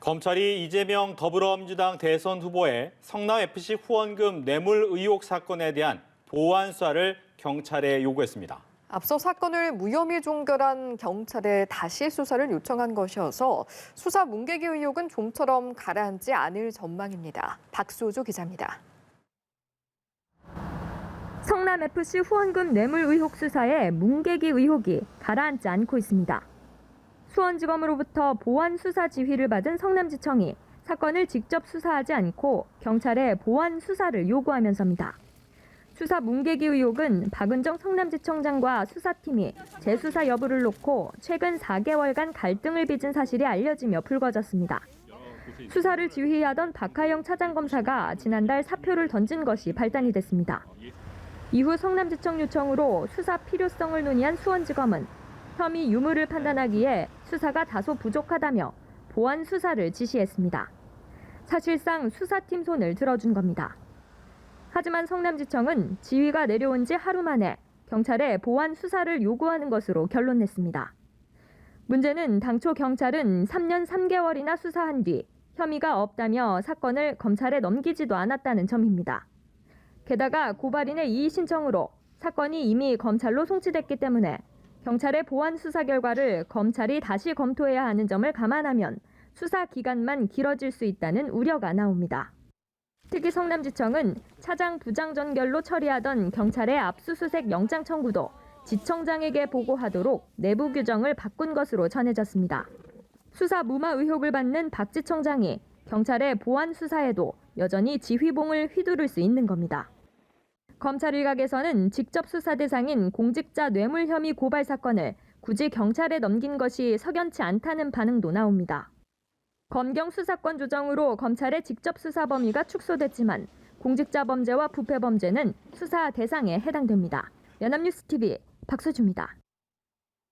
검찰이 이재명 더불어민주당 대선 후보의 성남FC 후원금 뇌물 의혹 사건에 대한 보완 수사를 경찰에 요구했습니다. 앞서 사건을 무혐의 종결한 경찰에 다시 수사를 요청한 것이어서 수사 문개기 의혹은 좀처럼 가라앉지 않을 전망입니다. 박소주 기자입니다. 성남FC 후원금 뇌물 의혹 수사에 문개기 의혹이 가라앉지 않고 있습니다. 수원지검으로부터 보완 수사 지휘를 받은 성남지청이 사건을 직접 수사하지 않고 경찰에 보완 수사를 요구하면서입니다. 수사 문개기 의혹은 박은정 성남지청장과 수사팀이 재수사 여부를 놓고 최근 4개월간 갈등을 빚은 사실이 알려지며 불거졌습니다. 수사를 지휘하던 박하영 차장검사가 지난달 사표를 던진 것이 발단이 됐습니다. 이후 성남지청 요청으로 수사 필요성을 논의한 수원지검은 혐의 유무를 판단하기에 수사가 다소 부족하다며 보완 수사를 지시했습니다. 사실상 수사팀 손을 들어준 겁니다. 하지만 성남지청은 지휘가 내려온 지 하루 만에 경찰에 보완 수사를 요구하는 것으로 결론냈습니다. 문제는 당초 경찰은 3년 3개월이나 수사한 뒤 혐의가 없다며 사건을 검찰에 넘기지도 않았다는 점입니다. 게다가 고발인의 이의 신청으로 사건이 이미 검찰로 송치됐기 때문에 경찰의 보완 수사 결과를 검찰이 다시 검토해야 하는 점을 감안하면 수사 기간만 길어질 수 있다는 우려가 나옵니다. 특히 성남지청은 차장 부장 전결로 처리하던 경찰의 압수수색 영장 청구도 지청장에게 보고하도록 내부 규정을 바꾼 것으로 전해졌습니다. 수사 무마 의혹을 받는 박 지청장이 경찰의 보완 수사에도 여전히 지휘봉을 휘두를 수 있는 겁니다. 검찰 일각에서는 직접 수사 대상인 공직자 뇌물 혐의 고발 사건을 굳이 경찰에 넘긴 것이 석연치 않다는 반응도 나옵니다. 검경 수사권 조정으로 검찰의 직접 수사 범위가 축소됐지만 공직자 범죄와 부패 범죄는 수사 대상에 해당됩니다. 연합뉴스 TV 박수주입니다.